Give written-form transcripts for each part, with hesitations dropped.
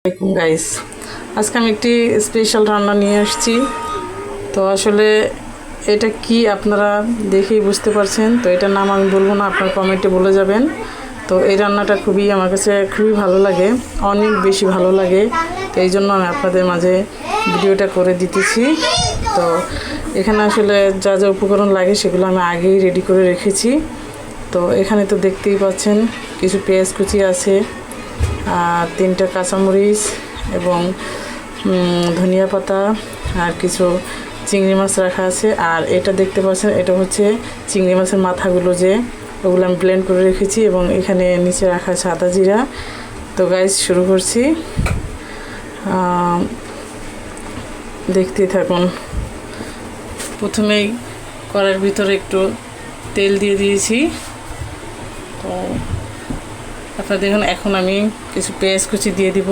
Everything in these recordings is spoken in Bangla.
আসসালামু গাইস, আজকে আমি একটি স্পেশাল রান্না নিয়ে আসছি। তো আসলে এটা কি আপনারা দেখেই বুঝতে পারছেন। তো এটার নাম আমি বলবো না, আপনার কমেন্টে বলে যাবেন। তো এই রান্নাটা আমার কাছে খুবই ভালো লাগে, অনেক বেশি ভালো লাগে। তো এই জন্য আমি আপনাদের মাঝে ভিডিওটা করে দিতেছি। তো এখানে আসলে যা যা উপকরণ লাগে সেগুলো আমি আগেই রেডি করে রেখেছি। তো এখানে তো দেখতেই পাচ্ছেন কিছু পেঁয়াজ কুচি আছে, আর 3টা কাঁচামরিচ এবং ধনিয়া পাতা, আর কিছু চিংড়ি মাছ রাখা আছে। আর এটা দেখতে পাচ্ছেন, এটা হচ্ছে চিংড়ি মাছের মাথাগুলো, ওগুলো আমি ব্লেন্ড করে রেখেছি। এবং এখানে নিচে রাখা আছে আদা জিরা। তো গাইস, শুরু করছি, দেখতেই থাকুন। প্রথমেই কড়াইয়ের ভিতরে একটু তেল দিয়ে দিয়েছি। তো আপনারা দেখুন, এখন আমি কিছু পেঁয়াজ কুচি দিয়ে দিব।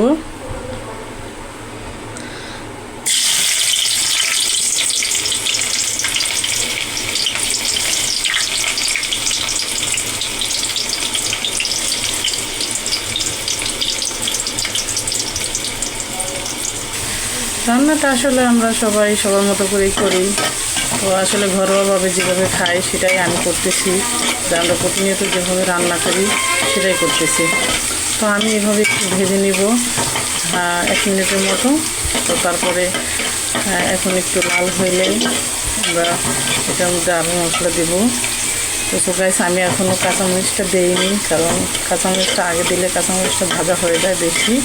রান্নাটা আসলে আমরা সবাই সবার মতো করেই করি। তো আসলে ঘরোয়াভাবে যেভাবে খাই সেটাই আমি করতেছি, যে আমরা প্রতিনিয়ত যেভাবে রান্না করি সেটাই করতেছি। তো আমি এভাবে একটু ভেজে নিব 1 মিনিটের মতো। তো তারপরে এখন একটু লাল হইলেই আমরা এটার মধ্যে আরও মশলা দেব। তো গাইস, আমি এখনও কাঁচামরিচটা দেইনি, কারণ কাঁচামরিচটা আগে দিলে কাঁচামরিচটা ভাজা হয়ে যায় বেশি।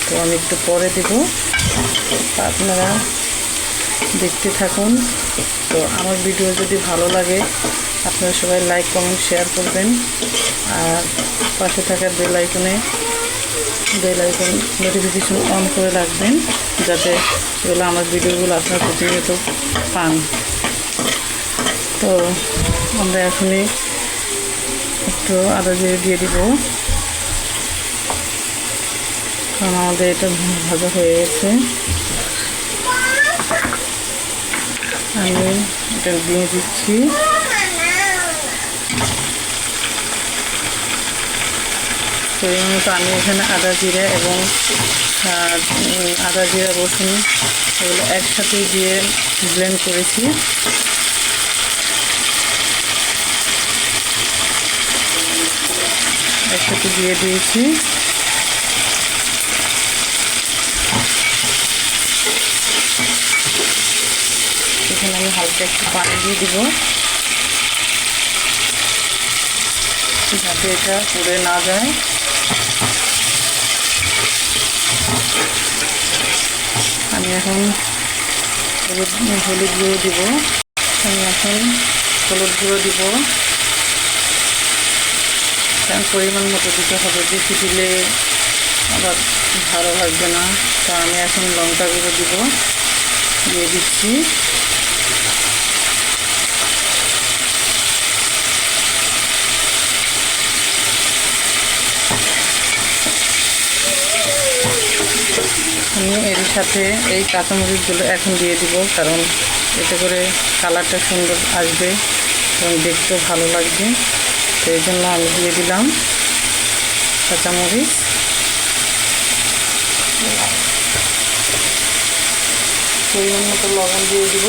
তো আমি একটু পরে দেব, আপনারা দেখতে থাকুন। তো আমার ভিডিও যদি ভালো লাগে আপনারা সবাই লাইক কমেন্ট শেয়ার করবেন, আর পাশে থাকা বেল আইকন নোটিফিকেশন অন করে রাখবেন, যাতে সেগুলো আমার ভিডিওগুলো আপনারা প্রতিনিয়ত পান। তো আমরা এখনই একটু আদা জিরে দিয়ে দিব, কারণ আমাদের এটা ভাজা হয়ে গেছে। আমি এটা দিয়ে দিচ্ছি। তো এই মতো আমি এখানে আদা জিরা এবং আদা জিরা রসুন এগুলো একসাথে দিয়ে ব্লেন্ড করেছি। একসাথে দিয়ে দিয়েছি। এখানে আমি হালকা একটু পানি দিয়ে দিব, যাতে এটা পুড়ে না যায়। আমি এখন হলুদ গুঁড়ো দিব। কারণ পরিমাণ মতো দিতে হবে, বেশি দিলে আবার ভালো লাগবে না। তো আমি এখন লঙ্কা গুঁড়ো দিয়ে দিচ্ছি। আমি এর সাথে এই কাঁচামরিচগুলো এখন দিয়ে দিব, কারণ এতে করে কালারটা সুন্দর আসবে এবং দেখতেও ভালো লাগবে। তো এই জন্য আমি দিয়ে দিলাম কাঁচামরিচ। পরিমাণ মতো লবণ দিয়ে দিব।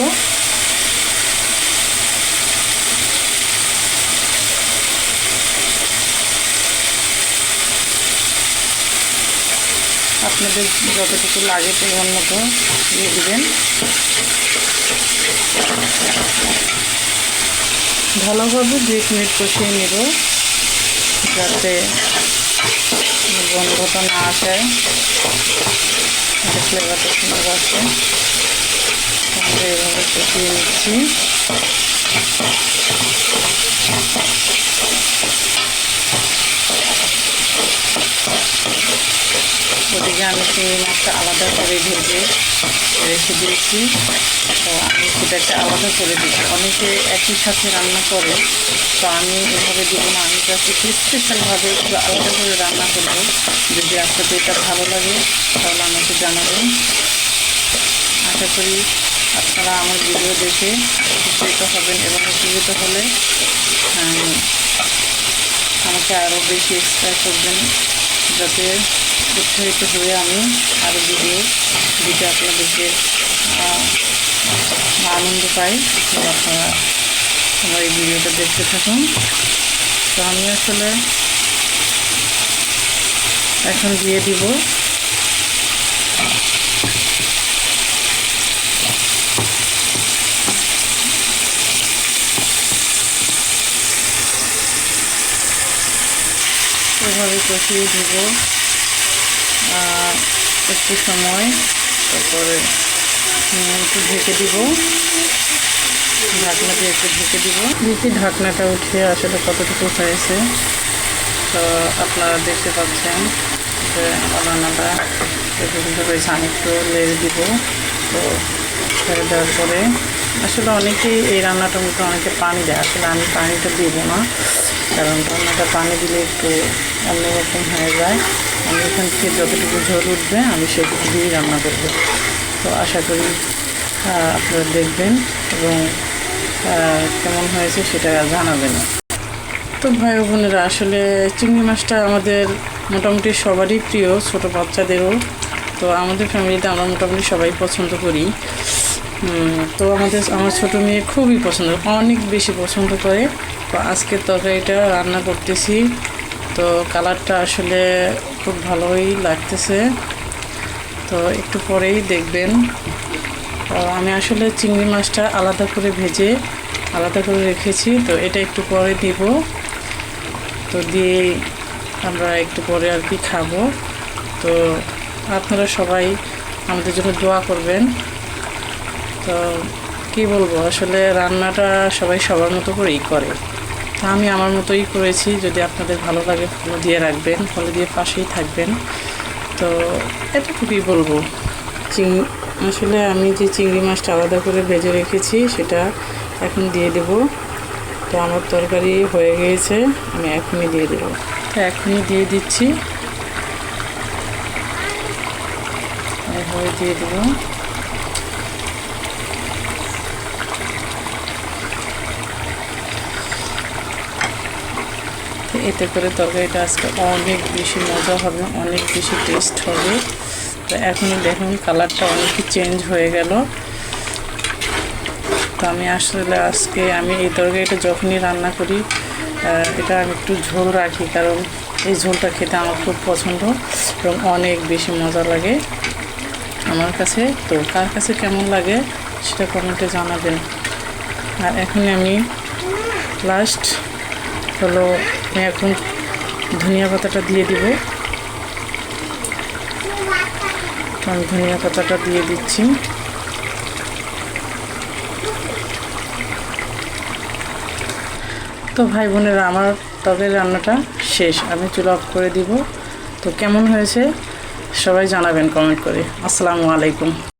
আপনাদের যতটুকু লাগে পরিমাণ মতো দিয়ে দিবেন। ভালোভাবে 2 মিনিট কষিয়ে নেব, যাতে গন্ধটা না আসে, ফ্লেভারটা সুন্দর আসে। আমরা এভাবে কষিয়ে নিচ্ছি। ওদিকে আমি চিংড়ি মাছটা আলাদা করে ভেজে রেখে দিয়েছি। তো আমি সেটাকে আলাদা করে দিচ্ছি। অনেকে একই সাথে রান্না করে, তো আমি এভাবে দিব না। আমি জাস্ট একটু স্পেশালভাবে একটু আলাদা করে রান্না করবো। যদি আপনাদের এটা ভালো লাগে তাহলে আমাকে জানাবেন। আশা করি আপনারা আমার ভিডিও দেখে উপকৃত হবেন, এবং উপকৃত হলে আমাকে আরও বেশি এক্সট্রা করবেন, যাতে উৎসাহিত হয়ে আমি আরও ভিডিও দিতে আপনাদেরকে আনন্দ পাই। তো আপনারা আমার এই ভিডিওটা দেখতে থাকুন। তো আমি আসলে এখন দিয়ে দিব এভাবে কষিয়ে দিব একটু সময়, তারপরে একটু ঢেকে দিব, ঢাকনা দিয়ে একটু ঢেকে দিব। দেখি ঢাকনাটা উঠিয়ে আসলে কতটুকু হয়েছে। তো আপনারা দেখতে পাচ্ছেন যে আমার রান্নাটা এরকম হয়েছে। আমি একটু লেড়ে দিব। তো ছেড়ে দেওয়ার পরে আসলে অনেকেই এই রান্নাটার মধ্যে অনেকে পানি দেয়, আসলে আমি পানিটা দিব না, কারণ রান্নাটা পানি দিলে একটু অন্যরকম হয়ে যায়। আমি এখান থেকে যতটুকু ঝোল উঠবে আমি সেটুকু দিয়েই রান্না করব। তো আশা করি আপনারা দেখবেন এবং কেমন হয়েছে সেটা জানাবেন। তো ভাই বোনেরা, আসলে চিংড়ি মাছটা আমাদের মোটামুটি সবারই প্রিয়, ছোটো বাচ্চাদেরও। তো আমাদের ফ্যামিলিতে আমরা মোটামুটি সবাই পছন্দ করি। তো আমার ছোটো মেয়ে খুবই পছন্দ, অনেক বেশি পছন্দ করে। তো আজকের তরকারিটা রান্না করতেছি। তো কালারটা আসলে খুব ভালোই লাগতেছে। তো একটু পরেই দেখবেন। আমি আসলে চিংড়ি মাছটা আলাদা করে ভেজে আলাদা করে রেখেছি। তো এটা একটু পরে দিব। তো দিয়ে আমরা একটু পরে আর কি খাবো। তো আপনারা সবাই আমাদের জন্য দোয়া করবেন। তো কী বলবো, আসলে রান্নাটা সবাই সবার মতো করেই করে। তা আমি আমার মতোই করেছি। যদি আপনাদের ভালো লাগে ফলো দিয়ে রাখবেন, ফলো দিয়ে পাশেই থাকবেন। তো এটা কী বলবো, আসলে আমি যে চিংড়ি মাছটা আলাদা করে ভেজে রেখেছি সেটা এখন দিয়ে দেব। তো আমার তরকারি হয়ে গিয়েছে, আমি এখনই দিয়ে দেবো। তো এখনই দিয়ে দিচ্ছি, এভাবে দিয়ে দেবো। এতে করে তরকারিটা আজকে অনেক বেশি মজা হবে, অনেক বেশি টেস্ট হবে। তো এখনই দেখুন কালারটা অনেকই চেঞ্জ হয়ে গেল। তো আমি আসলে আজকে এই তরকারিটা যখনই রান্না করি এটা আমি একটু ঝোল রাখি, কারণ এই ঝোলটা খেতে আমার খুব পছন্দ এবং অনেক বেশি মজা লাগে আমার কাছে। তো কার কাছে কেমন লাগে সেটা কমেন্টে জানাবেন। আর এখন আমি লাস্ট হলো এখন ধনিয়া পাতাটা দিয়ে দিব। তো আমি ধনিয়া পাতাটা দিয়ে দিচ্ছি। তো ভাই বোনেরা, আমার তবে রান্নাটা শেষ, আমি চুলা অফ করে দিব। তো কেমন হয়েছে সবাই জানাবেন কমেন্ট করে। আসসালামু আলাইকুম।